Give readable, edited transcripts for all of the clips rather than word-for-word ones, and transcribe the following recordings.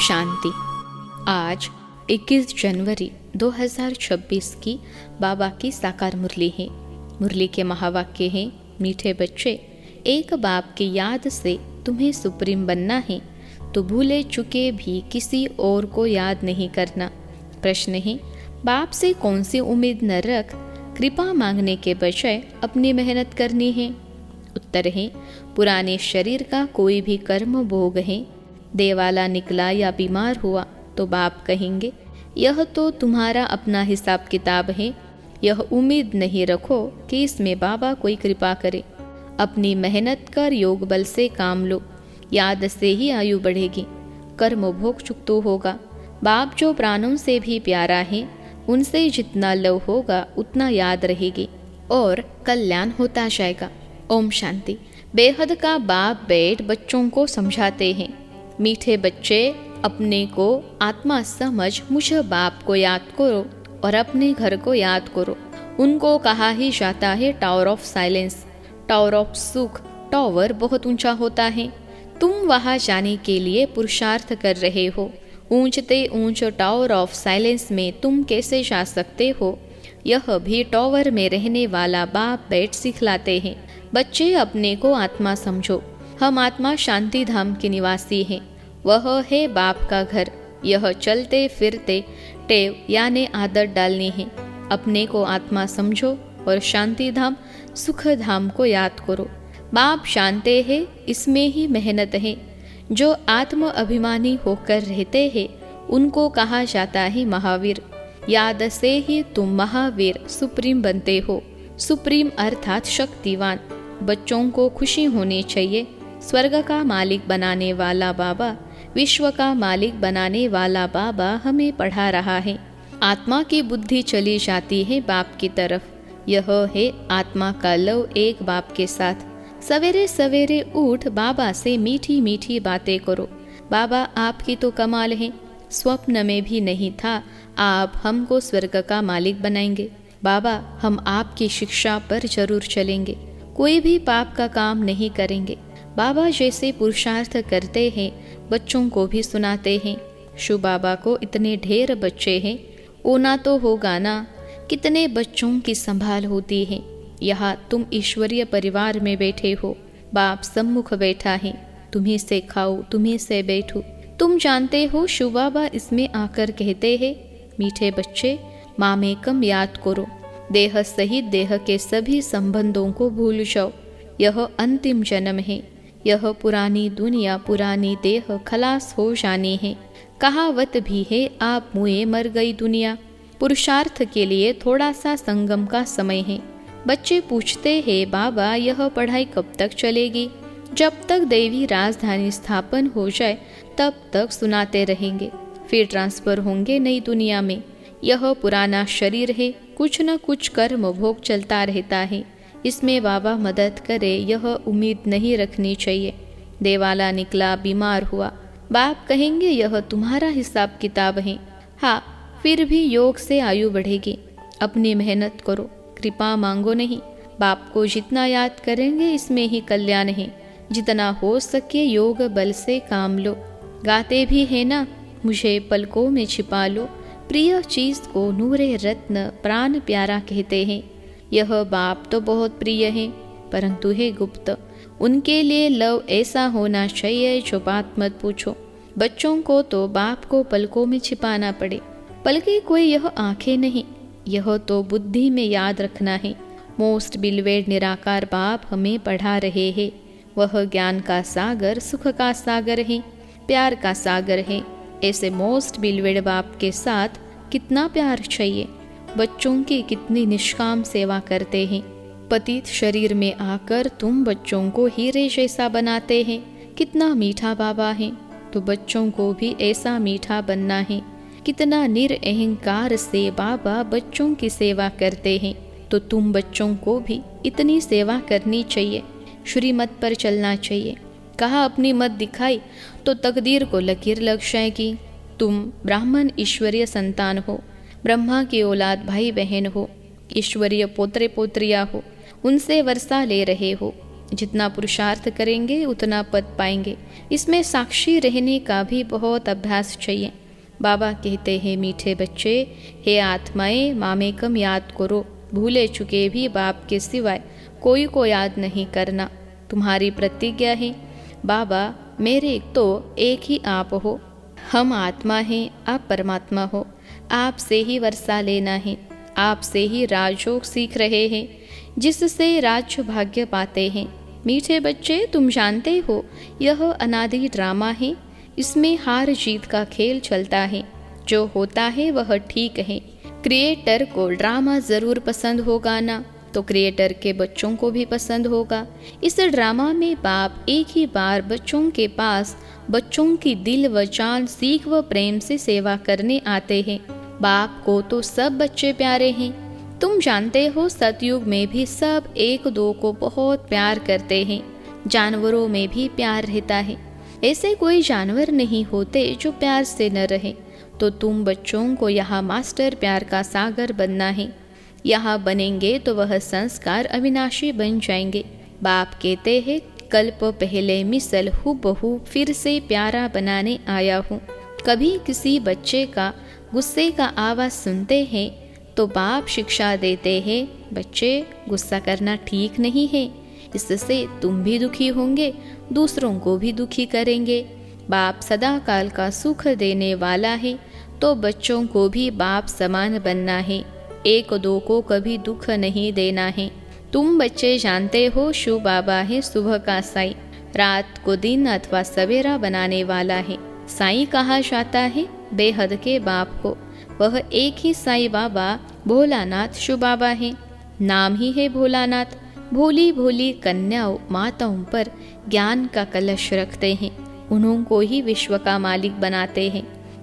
शांति। आज 21 जनवरी 2026 की बाबा की साकार मुरली है। मुरली के महावाक्य हैं, मीठे बच्चे, एक बाप की याद से तुम्हें सुप्रीम बनना है तो भूले चुके भी किसी और को याद नहीं करना। प्रश्न है, बाप से कौन सी उम्मीद न रख, कृपा मांगने के बजाय अपनी मेहनत करनी है। उत्तर है, पुराने शरीर का कोई भी कर्म भोग है। देवाला निकला या बीमार हुआ तो बाप कहेंगे, यह तो तुम्हारा अपना हिसाब किताब है, यह उम्मीद नहीं रखो कि इसमें बाबा कोई कृपा करे। अपनी मेहनत कर योग बल से काम लो, याद से ही आयु बढ़ेगी, कर्म भोग चुकतो होगा। बाप जो प्राणों से भी प्यारा है, उनसे जितना लव होगा उतना याद रहेगी और कल्याण होता जाएगा। ओम शांति। बेहद का बाप बैठ बच्चों को समझाते हैं, मीठे बच्चे, अपने को आत्मा समझ मुझ बाप को याद करो और अपने घर को याद करो। उनको कहा ही जाता है tower of silence, tower of सुख। टावर बहुत ऊंचा होता है, तुम वहां जाने के लिए पुरुषार्थ कर रहे हो। ऊंचते ऊंच टावर ऑफ साइलेंस में तुम कैसे जा सकते हो, यह भी टावर में रहने वाला बाप बैठ सिखलाते हैं। बच्चे, अपने को आत्मा समझो, हम आत्मा शांति धाम के निवासी हैं, वह है बाप का घर। यह चलते फिरते टेव यानी आदत डालनी है। अपने को आत्मा समझो और शांति धाम सुख धाम को याद करो। बाप शांति है, इसमें ही मेहनत है। जो आत्म अभिमानी होकर रहते हैं उनको कहा जाता है महावीर। याद से ही तुम महावीर सुप्रीम बनते हो। सुप्रीम अर्थात शक्तिवान। बच्चों को खुशी होनी चाहिए। स्वर्ग का मालिक बनाने वाला बाबा, विश्व का मालिक बनाने वाला बाबा हमें पढ़ा रहा है। आत्मा की बुद्धि चली जाती है बाप की तरफ। यह है आत्मा का लव एक बाप के साथ। सवेरे सवेरे उठ बाबा से मीठी मीठी बातें करो। बाबा, आपकी तो कमाल है, स्वप्न में भी नहीं था आप हमको स्वर्ग का मालिक बनाएंगे। बाबा, हम आपकी शिक्षा पर जरूर चलेंगे, कोई भी पाप का काम नहीं करेंगे। बाबा जैसे पुरुषार्थ करते हैं बच्चों को भी सुनाते हैं। शु बाबा को इतने ढेर बच्चे हैं, ओना तो होगा ना, कितने बच्चों की संभाल होती है। यहाँ तुम ईश्वरीय परिवार में बैठे हो, बाप सम्मुख बैठा है, तुम्ही से खाओ तुम्ही से बैठो। तुम जानते हो शु बाबा इसमें आकर कहते हैं, मीठे बच्चे, मामेकम याद करो, देह सहित देह के सभी संबंधों को भूल जाओ। यह अंतिम जन्म है, यह पुरानी दुनिया पुरानी देह खलास हो जानी है। कहावत भी है, आप मुए मर गई दुनिया। पुरुषार्थ के लिए थोड़ा सा संगम का समय है। बच्चे पूछते हैं, बाबा यह पढ़ाई कब तक चलेगी? जब तक देवी राजधानी स्थापन हो जाए तब तक सुनाते रहेंगे, फिर ट्रांसफर होंगे नई दुनिया में। यह पुराना शरीर है, कुछ न कुछ कर्म भोग चलता रहता है, इसमें बाबा मदद करे यह उम्मीद नहीं रखनी चाहिए। देवाला निकला, बीमार हुआ, बाप कहेंगे यह तुम्हारा हिसाब किताब है। हाँ, फिर भी योग से आयु बढ़ेगी। अपनी मेहनत करो, कृपा मांगो नहीं। बाप को जितना याद करेंगे इसमें ही कल्याण है। जितना हो सके योग बल से काम लो। गाते भी है ना, मुझे पलकों में छिपा लो, प्रिय चीज को नूरे रत्न प्राण प्यारा कहते हैं। यह बाप तो बहुत प्रिय है, परंतु है गुप्त। उनके लिए लव ऐसा होना चाहिए जो बात मत पूछो। बच्चों को तो बाप को पलकों में छिपाना पड़े। पलकें कोई यह आंखें नहीं, यह तो बुद्धि में याद रखना है। मोस्ट बिलवेड निराकार बाप हमें पढ़ा रहे हैं। वह ज्ञान का सागर, सुख का सागर है, प्यार का सागर है। ऐसे मोस्ट बिलवेड बाप के साथ कितना प्यार चाहिए। बच्चों की कितनी निष्काम सेवा करते हैं। पतित शरीर में आकर तुम बच्चों को हीरे जैसा बनाते हैं। कितना मीठा बाबा है, तो बच्चों को भी ऐसा मीठा बनना है। कितना निरअहंकार से बाबा बच्चों की सेवा करते हैं, तो तुम बच्चों को भी इतनी सेवा करनी चाहिए। श्रीमत पर चलना चाहिए। कहा अपनी मत दिखाई तो तकदीर को लकीर लग जाएगी। तुम ब्राह्मण ईश्वरीय संतान हो, ब्रह्मा की औलाद भाई बहन हो, ईश्वरीय पोत्रे पोत्रिया हो, उनसे वर्षा ले रहे हो। जितना पुरुषार्थ करेंगे उतना पद पाएंगे। इसमें साक्षी रहने का भी बहुत अभ्यास चाहिए। बाबा कहते हैं, मीठे बच्चे, हे आत्माएं, मामेकम याद करो। भूले चुके भी बाप के सिवाय कोई को याद नहीं करना। तुम्हारी प्रतिज्ञा है, बाबा मेरे तो एक ही आप हो। हम आत्मा हैं, आप परमात्मा हो। आपसे ही वर्षा लेना है, आपसे ही राजयोग सीख रहे हैं, जिससे राज्य भाग्य पाते हैं। मीठे बच्चे, तुम जानते हो यह अनादि ड्रामा है। इसमें हार जीत का खेल चलता है। जो होता है वह ठीक है। क्रिएटर को ड्रामा जरूर पसंद होगा ना, तो क्रिएटर के बच्चों को भी पसंद होगा। इस ड्रामा में बाप एक ही बार बच्चों के पास बच्चों की दिल व जान, सीख व प्रेम से सेवा करने आते हैं। बाप को तो सब बच्चे प्यारे हैं। तुम जानते हो सतयुग में भी सब एक दो को बहुत प्यार करते हैं। जानवरों में भी प्यार रहता है। ऐसे कोई जानवर नहीं होते जो प्यार से न रहे। तो तुम बच्चों को यहाँ मास्टर प्यार का सागर बनना है। यहाँ बनेंगे तो वह संस्कार अविनाशी बन जाएंगे। बाप कहते हैं, कल्प पहले मिसल हूबहू फिर से प्यारा बनाने आया हूँ। कभी किसी बच्चे का गुस्से का आवाज़ सुनते हैं तो बाप शिक्षा देते हैं, बच्चे गुस्सा करना ठीक नहीं है। इससे तुम भी दुखी होंगे, दूसरों को भी दुखी करेंगे। बाप सदा काल का सुख देने वाला है, तो बच्चों को भी बाप समान बनना है। एक दो को कभी दुख नहीं देना है। तुम बच्चे जानते हो, शिव बाबा है सुबह का साई, रात को दिन अथवा सवेरा बनाने वाला है। साई कहा जाता है बेहद के बाप को। वह एक ही साई बाबा भोलानाथ शिव बाबा है। नाम ही है भोलानाथ। भोली भोली कन्याओं माताओं पर ज्ञान का कलश रखते हैं। उन्हों को ही विश्व का मालिक बनाते हैं।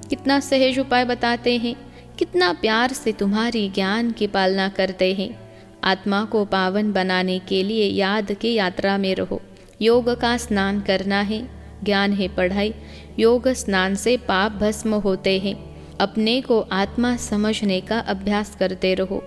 कितना सहज उपाय बताते हैं, कितना प्यार से तुम्हारी ज्ञान की पालना करते हैं। आत्मा को पावन बनाने के लिए याद की यात्रा में रहो। योग का स्नान करना है, ज्ञान है पढ़ाई। योग स्नान से पाप भस्म होते हैं। अपने को आत्मा समझने का अभ्यास करते रहो,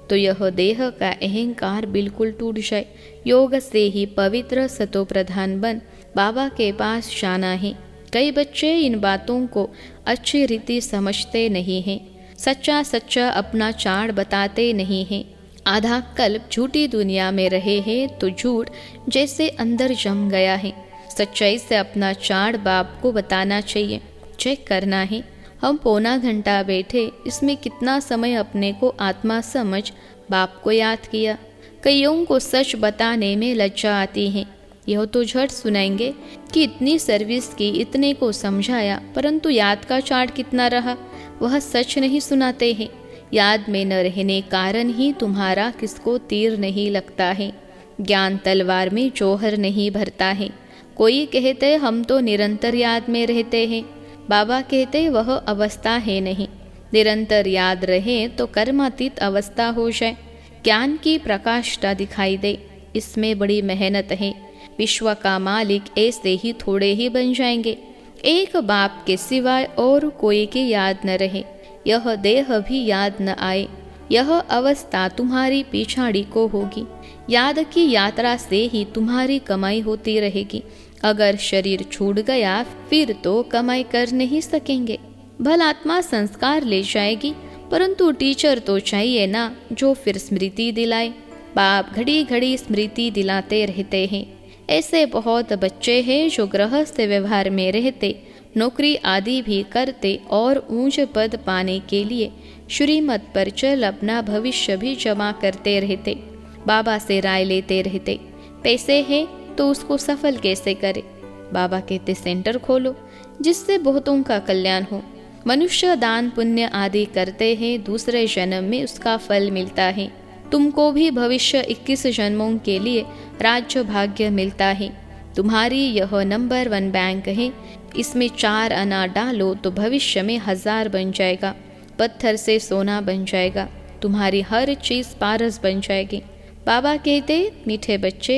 तो यह देह का अहंकार बिल्कुल टूट जाए। योग से ही पवित्र सतो प्रधान बन बाबा के पास जाना है। कई बच्चे इन बातों को अच्छी रीति समझते नहीं हैं। सच्चा सच्चा अपना चाड़ बताते नहीं हैं। आधा कल्प झूठी दुनिया में रहे हैं तो झूठ जैसे अंदर जम गया है। सच्चाई से अपना चाड़ बाप को बताना चाहिए, चेक करना है। हम पौना घंटा बैठे, इसमें कितना समय अपने को आत्मा समझ बाप को याद किया। कईयों को सच बताने में लज्जा आती है। यह तो झट सुनाएंगे कि इतनी सर्विस की, इतने को समझाया, परंतु याद का चार्ट कितना रहा, वह सच नहीं सुनाते हैं। याद में न रहने कारण ही तुम्हारा किसको तीर नहीं लगता है। ज्ञान तलवार में जौहर नहीं भरता है। कोई कहते हम तो निरंतर याद में रहते हैं। बाबा कहते वह अवस्था है नहीं। निरंतर याद रहे तो कर्मातीत अवस्था हो जाए, ज्ञान की प्रकाशता दिखाई दे। इसमें बड़ी मेहनत है। विश्व का मालिक ऐसे ही थोड़े ही बन जाएंगे। एक बाप के सिवाय और कोई की याद न रहे, यह देह भी याद न आए। यह अवस्था तुम्हारी पिछाड़ी को होगी। याद की यात्रा से ही तुम्हारी कमाई होती रहेगी। अगर शरीर छूट गया फिर तो कमाई कर नहीं सकेंगे। भल आत्मा संस्कार ले जाएगी, परंतु टीचर तो चाहिए ना जो फिर स्मृति दिलाए। बाप घड़ी घड़ी स्मृति दिलाते रहते हैं। ऐसे बहुत बच्चे हैं जो गृहस्थ व्यवहार में रहते, नौकरी आदि भी करते और ऊंच पद पाने के लिए श्रीमत पर चल अपना भविष्य भी जमा करते रहते। बाबा से राय लेते रहते, पैसे हैं तो उसको सफल कैसे करे। बाबा कहते सेंटर खोलो जिससे बहुतों का कल्याण हो। मनुष्य दान पुण्य आदि करते हैं, दूसरे जन्म में उसका फल मिलता है। तुमको भी भविष्य 21 जन्मों के लिए राज्य भाग्य मिलता है। तुम्हारी यह नंबर 1 बैंक है। इसमें 4 आना डालो तो भविष्य में 1000 बन जाएगा। पत्थर से सोना बन जाएगा। तुम्हारी हर चीज़ पारस बन जाएगी। बाबा कहते मीठे बच्चे,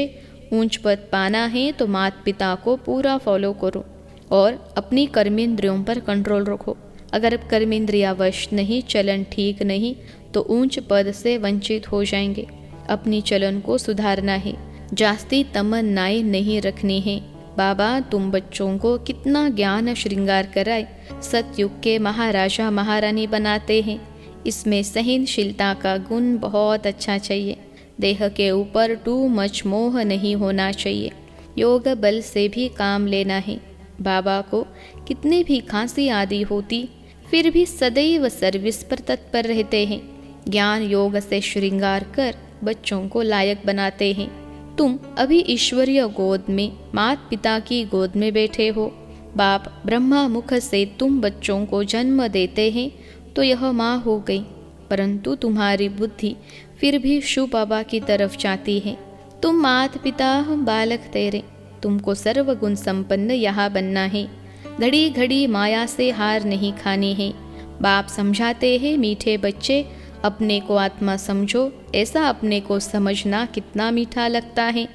ऊंच पद पाना है तो माता पिता को पूरा फॉलो करो और अपनी कर्मेंद्रियों पर कंट्रोल रखो। अगर कर्मेंद्रिया वश नहीं, चलन ठीक नहीं, तो ऊंच पद से वंचित हो जाएंगे। अपनी चलन को सुधारना है। जास्ती तमन्नाएं नहीं रखनी है। बाबा तुम बच्चों को कितना ज्ञान श्रृंगार कराए, सतयुग के महाराजा महारानी बनाते हैं। इसमें सहनशीलता का गुण बहुत अच्छा चाहिए। देह के ऊपर टू मच मोह नहीं होना चाहिए। योग बल से भी काम लेना है। बाबा को कितने भी खांसी आदि होती फिर भी सदैव सर्विस पर तत्पर रहते हैं। ज्ञान योग से श्रृंगार कर बच्चों को लायक बनाते हैं। तुम अभी ईश्वरीय गोद में माता पिता की गोद में बैठे हो। बाप ब्रह्मा मुख से तुम बच्चों को जन्म देते हैं तो यह माँ हो गई, परंतु तुम्हारी बुद्धि फिर भी शिव बाबा की तरफ जाती है। तुम माता पिता, हम बालक तेरे। तुमको सर्वगुण संपन्न यहाँ बनना है। घड़ी घड़ी माया से हार नहीं खानी है। बाप समझाते हैं, मीठे बच्चे अपने को आत्मा समझो। ऐसा अपने को समझना कितना मीठा लगता है।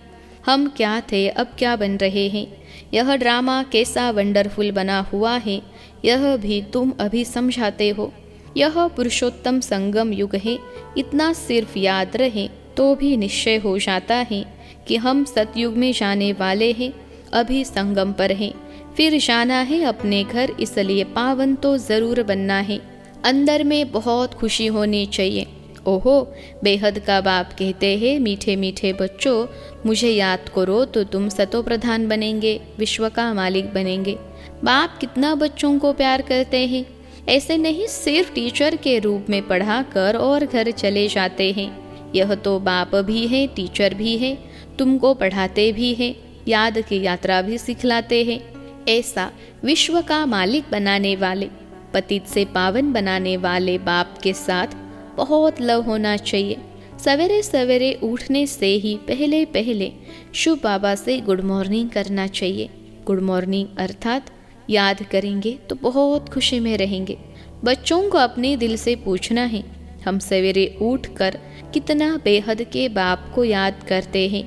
हम क्या थे, अब क्या बन रहे हैं। यह ड्रामा कैसा वंडरफुल बना हुआ है, यह भी तुम अभी समझाते हो। यह पुरुषोत्तम संगम युग है। इतना सिर्फ याद रहे तो भी निश्चय हो जाता है कि हम सतयुग में जाने वाले हैं। अभी संगम पर हैं, फिर जाना है अपने घर, इसलिए पावन तो जरूर बनना है। अंदर में बहुत खुशी होनी चाहिए। ओहो, बेहद का बाप कहते हैं, मीठे मीठे बच्चों मुझे याद करो तो तुम सतो प्रधान बनेंगे, विश्व का मालिक बनेंगे। बाप कितना बच्चों को प्यार करते हैं। ऐसे नहीं सिर्फ टीचर के रूप में पढ़ा कर और घर चले जाते हैं। यह तो बाप भी है, टीचर भी है, तुमको पढ़ाते भी हैं, याद की यात्रा भी सिखलाते हैं। ऐसा विश्व का मालिक बनाने वाले, पतित से पावन बनाने वाले बाप के साथ बहुत लव होना चाहिए। सवेरे सवेरे उठने से ही पहले पहले शिव बाबा से गुड मॉर्निंग करना चाहिए। गुड मॉर्निंग अर्थात याद करेंगे तो बहुत खुशी में रहेंगे। बच्चों को अपने दिल से पूछना है, हम सवेरे उठकर कितना बेहद के बाप को याद करते हैं।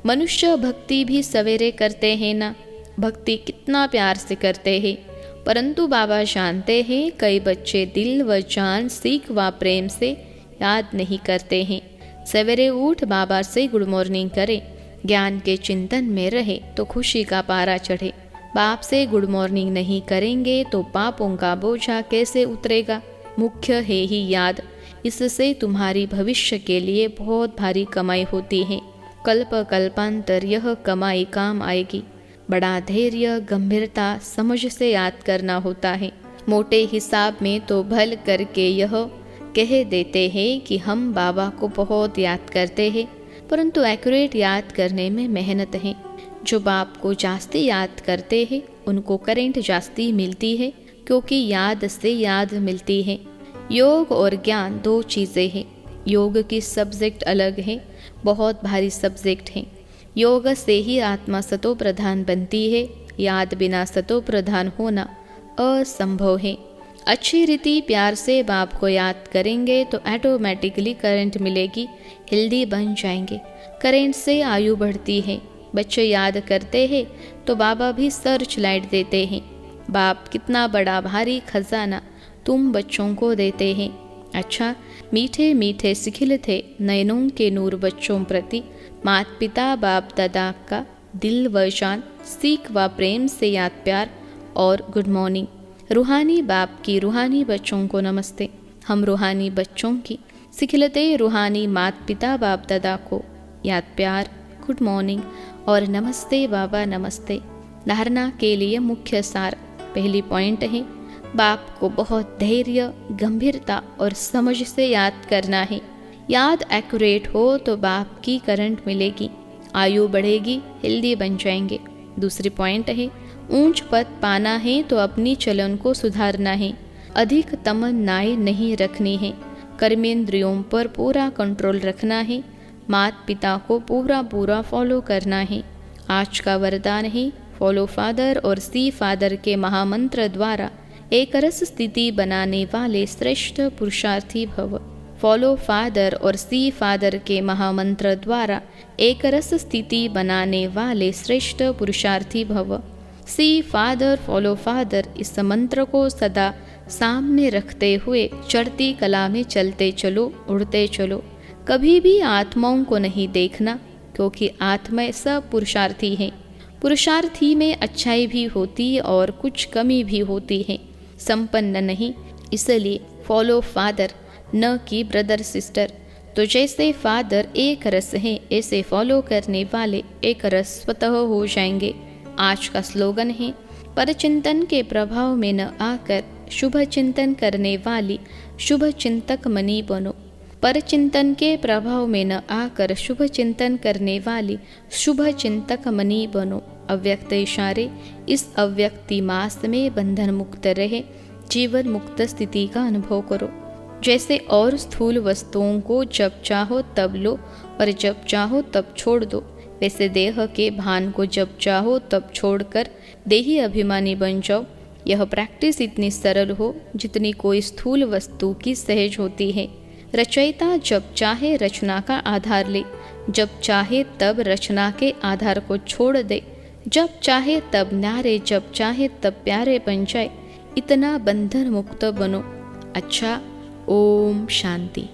मनुष्य भक्ति भी सवेरे करते हैं ना, भक्ति कितना प्यार से करते हैं, परंतु बाबा जानते हैं कई बच्चे दिल व जान, सीख व प्रेम से याद नहीं करते हैं। सवेरे उठ बाबा से गुड मॉर्निंग करें, ज्ञान के चिंतन में रहे तो खुशी का पारा चढ़े। बाप से गुड मॉर्निंग नहीं करेंगे तो पापों का बोझा कैसे उतरेगा। मुख्य है ही याद, इससे तुम्हारी भविष्य के लिए बहुत भारी कमाई होती है। कल्प कल्पांतर यह कमाई काम आएगी। बड़ा धैर्य, गंभीरता, समझ से याद करना होता है। मोटे हिसाब में तो भल करके यह कह देते हैं कि हम बाबा को बहुत याद करते हैं, परंतु एक्यूरेट याद करने में मेहनत है। जो बाप को जास्ती याद करते हैं उनको करेंट जास्ती मिलती है, क्योंकि याद से याद मिलती है। योग और ज्ञान दो चीज़ें हैं। योग की सब्जेक्ट अलग है, बहुत भारी सब्जेक्ट है। योग से ही आत्मा सतो प्रधान बनती है। याद बिना सतो प्रधान होना असंभव है। अच्छी रीति प्यार से बाप को याद करेंगे तो ऑटोमेटिकली करंट मिलेगी, हेल्दी बन जाएंगे। करंट से आयु बढ़ती है। बच्चे याद करते हैं तो बाबा भी सर्च लाइट देते हैं। बाप कितना बड़ा भारी खजाना तुम बच्चों को देते हैं। अच्छा, मीठे मीठे सिखिल थे नयनों के नूर बच्चों प्रति माता पिता बाप दादा का दिल व जान, सीख व प्रेम से याद प्यार और गुड मॉर्निंग। रूहानी बाप की रूहानी बच्चों को नमस्ते। हम रूहानी बच्चों की सिखिलते रूहानी माता पिता बाप दादा को याद प्यार, गुड मॉर्निंग और नमस्ते बाबा नमस्ते। धारणा के लिए मुख्य सार, पहली पॉइंट है बाप को बहुत धैर्य, गंभीरता और समझ से याद करना है। याद एक्यूरेट हो तो बाप की करंट मिलेगी, आयु बढ़ेगी, हेल्दी बन जाएंगे। दूसरी पॉइंट है ऊंच पद पाना है तो अपनी चलन को सुधारना है। अधिक तमन्नाएं नहीं रखनी है। कर्मेंद्रियों पर पूरा कंट्रोल रखना है। माता पिता को पूरा फॉलो करना है। आज का वरदान है फॉलो फादर और सी फादर के महामंत्र द्वारा एक रस स्थिति बनाने वाले श्रेष्ठ पुरुषार्थी भव। फॉलो फादर और सी फादर के महामंत्र द्वारा एक रस स्थिति बनाने वाले श्रेष्ठ पुरुषार्थी भव। सी फादर फॉलो फादर, इस मंत्र को सदा सामने रखते हुए चढ़ती कला में चलते चलो, उड़ते चलो। कभी भी आत्माओं को नहीं देखना, क्योंकि आत्मा सब पुरुषार्थी हैं। पुरुषार्थी में अच्छाई भी होती है और कुछ कमी भी होती है, संपन्न नहीं। इसलिए फॉलो फादर, न कि ब्रदर सिस्टर। तो जैसे फादर एक रस है, ऐसे फॉलो करने वाले एक रस स्वतः हो जाएंगे। आज का स्लोगन है, परचिंतन के प्रभाव में न आकर शुभ चिंतन करने वाली शुभ चिंतक मनी बनो। परचिंतन के प्रभाव में न आकर शुभ चिंतन करने वाली शुभ चिंतक मनी बनो। अव्यक्त इशारे, इस अव्यक्ति मास में बंधन मुक्त रहे, जीवन मुक्त स्थिति का अनुभव करो। जैसे और स्थूल वस्तुओं को जब चाहो तब लो और जब चाहो तब छोड़ दो, वैसे देह के भान को जब चाहो तब छोड़कर देही अभिमानी बन जाओ। यह प्रैक्टिस इतनी सरल हो जितनी कोई स्थूल वस्तु की सहज होती है। रचयिता जब चाहे रचना का आधार ले, जब चाहे तब रचना के आधार को छोड़ दे, जब चाहे तब न्यारे, जब चाहे तब प्यारे बन जाए। इतना बंधन मुक्त बनो। अच्छा, ओम शांति।